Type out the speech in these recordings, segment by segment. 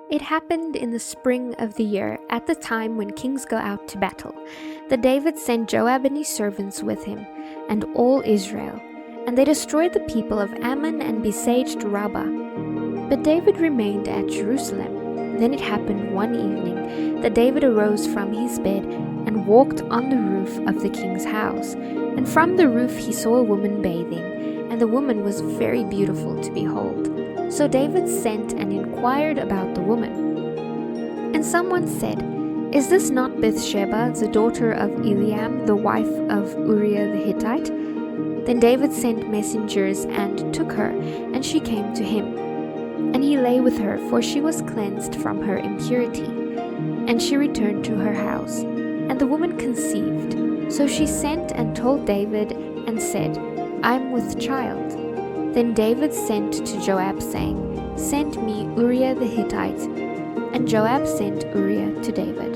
It happened in the spring of the year, at the time when kings go out to battle, that David sent Joab and his servants with him, and all Israel, and they destroyed the people of Ammon and besieged Rabbah. But David remained at Jerusalem. Then it happened one evening that David arose from his bed and walked on the roof of the king's house, and from the roof he saw a woman bathing, and the woman was very beautiful to behold. So David sent and inquired about the woman. And someone said, "Is this not Bathsheba, the daughter of Eliam, the wife of Uriah the Hittite?" Then David sent messengers and took her, and she came to him. And he lay with her, for she was cleansed from her impurity. And she returned to her house. And the woman conceived. So she sent and told David and said, "I am with child." Then David sent to Joab, saying, "Send me Uriah the Hittite." And Joab sent Uriah to David.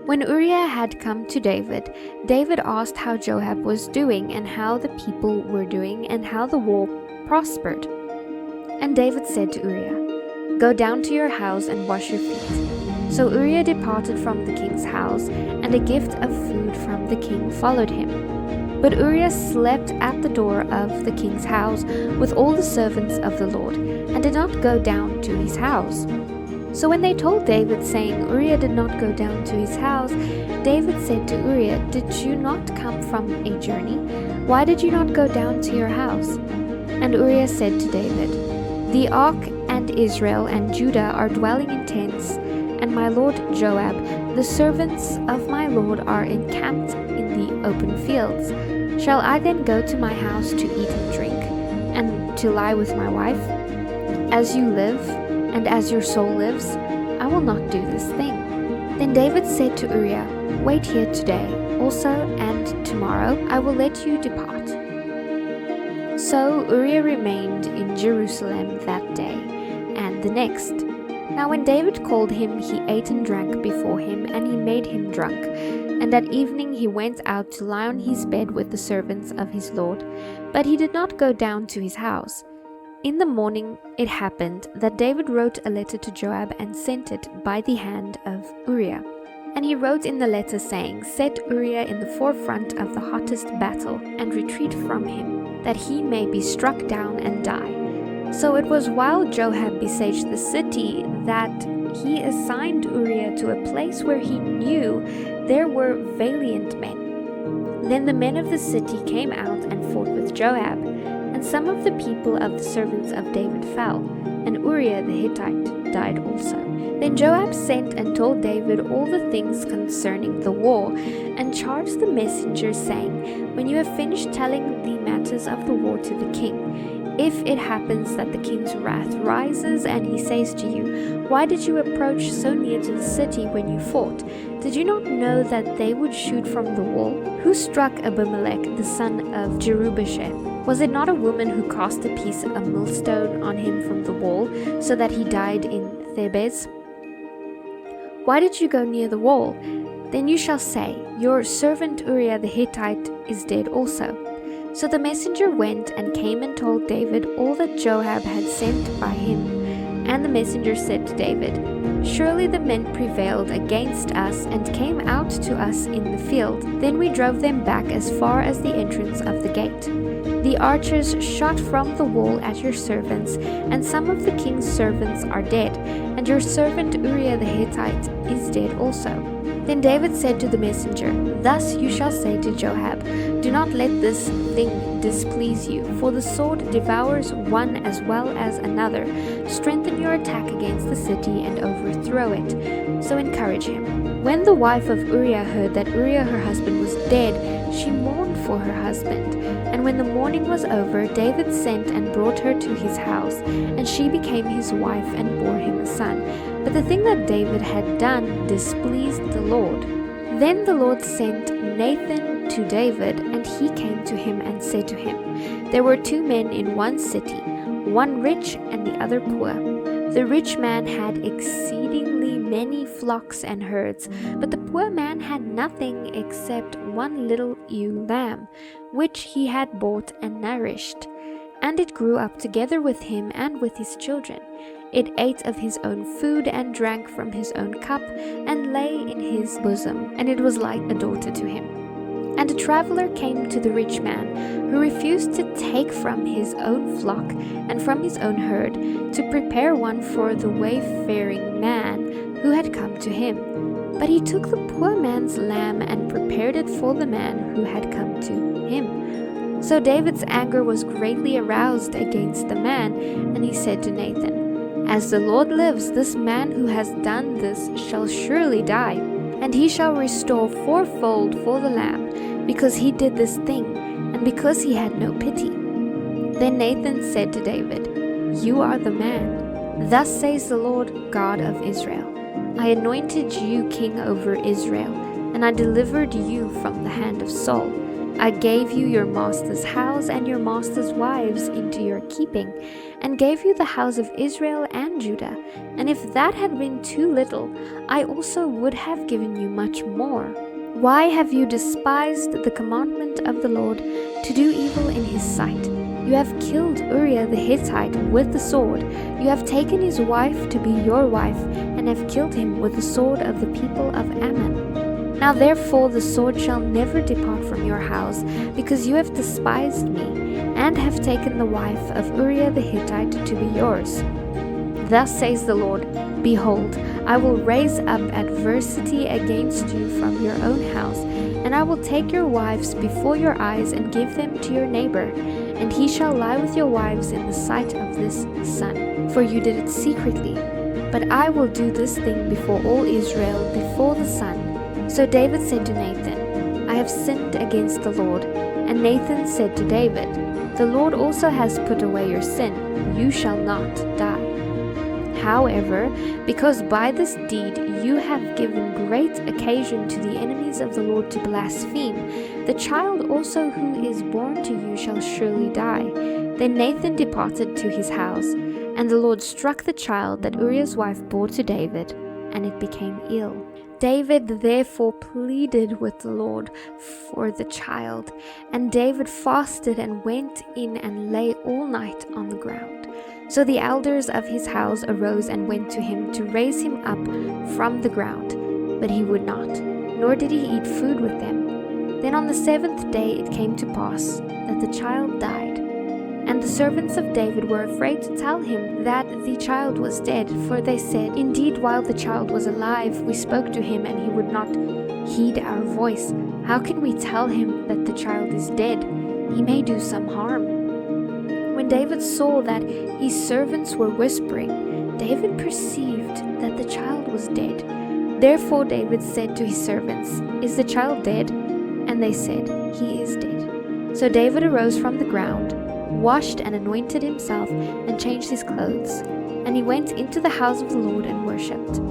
When Uriah had come to David, David asked how Joab was doing, and how the people were doing, and how the war prospered. And David said to Uriah, "Go down to your house and wash your feet." So Uriah departed from the king's house, and a gift of food from the king followed him. But Uriah slept at the door of the king's house with all the servants of the Lord, and did not go down to his house. So when they told David, saying, "Uriah did not go down to his house," David said to Uriah, "Did you not come from a journey? Why did you not go down to your house?" And Uriah said to David, "The ark and Israel and Judah are dwelling in tents, and my lord Joab, the servants of my lord, are encamped in the open fields. Shall I then go to my house to eat and drink, and to lie with my wife? As you live, and as your soul lives, I will not do this thing." Then David said to Uriah, "Wait here today also, and tomorrow I will let you depart." So Uriah remained in Jerusalem that day, and the next. Now when David called him, he ate and drank before him, and he made him drunk. And at evening he went out to lie on his bed with the servants of his lord, but he did not go down to his house. In the morning it happened that David wrote a letter to Joab and sent it by the hand of Uriah. And he wrote in the letter, saying, "Set Uriah in the forefront of the hottest battle, and retreat from him, that he may be struck down and die." So it was while Joab besieged the city that he assigned Uriah to a place where he knew there were valiant men. Then the men of the city came out and fought with Joab, and some of the people of the servants of David fell, and Uriah the Hittite died also. Then Joab sent and told David all the things concerning the war, and charged the messengers, saying, "When you have finished telling the matters of the war to the king, if it happens that the king's wrath rises, and he says to you, 'Why did you approach so near to the city when you fought? Did you not know that they would shoot from the wall? Who struck Abimelech the son of Jerubbaal? Was it not a woman who cast a millstone on him from the wall, so that he died in Thebez? Why did you go near the wall? Then you shall say, Your servant Uriah the Hittite is dead also." So the messenger went and came and told David all that Joab had sent by him. And the messenger said to David, "Surely the men prevailed against us and came out to us in the field. Then we drove them back as far as the entrance of the gate. The archers shot from the wall at your servants, and some of the king's servants are dead, and your servant Uriah the Hittite is dead also." Then David said to the messenger, "Thus you shall say to Joab, 'Do not let this thing displease you, for the sword devours one as well as another. Strengthen your attack against the city and overthrow it.' So encourage him." When the wife of Uriah heard that Uriah her husband was dead, she mourned for her husband. And when the mourning was over, David sent and brought her to his house, and she became his wife and bore him a son. But the thing that David had done displeased the Lord. Then the Lord sent Nathan to David, and he came to him and said to him, "There were two men in one city, one rich and the other poor. The rich man had exceedingly many flocks and herds, but the poor man had nothing except one little ewe lamb, which he had bought and nourished. And it grew up together with him and with his children. It ate of his own food and drank from his own cup and lay in his bosom, and it was like a daughter to him. And a traveler came to the rich man, who refused to take from his own flock and from his own herd to prepare one for the wayfaring man who had come to him. But he took the poor man's lamb and prepared it for the man who had come to him. So David's anger was greatly aroused against the man, and he said to Nathan, "As the Lord lives, this man who has done this shall surely die, and he shall restore fourfold for the lamb, because he did this thing, and because he had no pity." Then Nathan said to David, "You are the man. Thus says the Lord God of Israel, I anointed you king over Israel, and I delivered you from the hand of Saul. I gave you your master's house and your master's wives into your keeping, and gave you the house of Israel and Judah. And if that had been too little, I also would have given you much more. Why have you despised the commandment of the Lord to do evil in his sight? You have killed Uriah the Hittite with the sword. You have taken his wife to be your wife, and have killed him with the sword of the people of Ammon. Now therefore the sword shall never depart from your house, because you have despised me, and have taken the wife of Uriah the Hittite to be yours. Thus says the Lord, Behold, I will raise up adversity against you from your own house, and I will take your wives before your eyes and give them to your neighbor, and he shall lie with your wives in the sight of this sun. For you did it secretly, but I will do this thing before all Israel, before the sun." So David said to Nathan, "I have sinned against the Lord." And Nathan said to David, "The Lord also has put away your sin. You shall not die. However, because by this deed you have given great occasion to the enemies of the Lord to blaspheme, the child also who is born to you shall surely die." Then Nathan departed to his house, and the Lord struck the child that Uriah's wife bore to David, and it became ill. David therefore pleaded with the Lord for the child, and David fasted and went in and lay all night on the ground. So the elders of his house arose and went to him to raise him up from the ground, but he would not, nor did he eat food with them. Then on the 7th day it came to pass that the child died. And the servants of David were afraid to tell him that the child was dead, for they said, "Indeed, while the child was alive, we spoke to him, and he would not heed our voice. How can we tell him that the child is dead? He may do some harm." When David saw that his servants were whispering, David perceived that the child was dead. Therefore David said to his servants, "Is the child dead?" And they said, "He is dead." So David arose from the ground, washed and anointed himself, and changed his clothes. And he went into the house of the Lord and worshipped.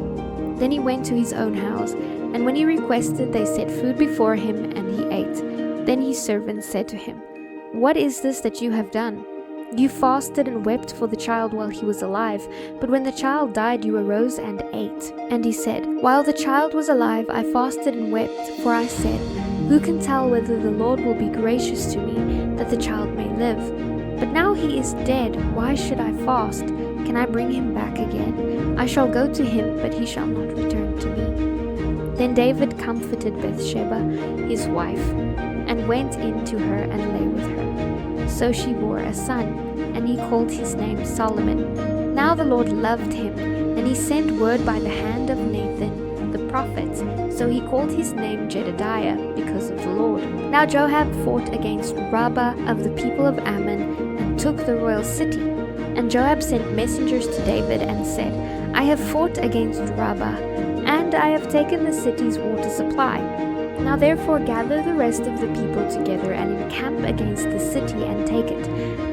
Then he went to his own house, and when he requested, they set food before him, and he ate. Then his servants said to him, "What is this that you have done? You fasted and wept for the child while he was alive, but when the child died you arose and ate." And he said, "While the child was alive I fasted and wept, for I said, Who can tell whether the Lord will be gracious to me, that the child may live? But now he is dead, why should I fast? Can I bring him back again? I shall go to him, but he shall not return to me." Then David comforted Bathsheba, his wife, and went in to her and lay with her. So she bore a son, and he called his name Solomon. Now the Lord loved him, and he sent word by the hand of Nathan the prophet. So he called his name Jedediah, because of the Lord. Now Joab fought against Rabbah of the people of Ammon, and took the royal city. And Joab sent messengers to David and said, "I have fought against Rabbah, and I have taken the city's water supply. Now therefore gather the rest of the people together and encamp against the city and take it,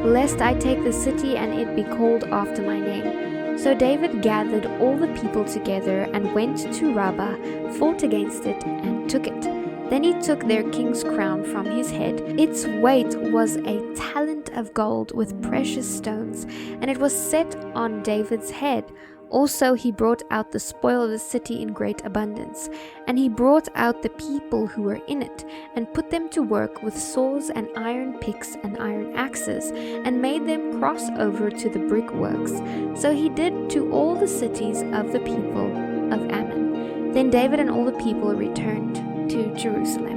lest I take the city and it be called after my name." So David gathered all the people together and went to Rabbah, fought against it, and took it. Then he took their king's crown from his head. Its weight was a talent of gold with precious stones, and it was set on David's head. Also he brought out the spoil of the city in great abundance, and he brought out the people who were in it, and put them to work with saws and iron picks and iron axes, and made them cross over to the brickworks. So he did to all the cities of the people of Ammon. Then David and all the people returned to Jerusalem.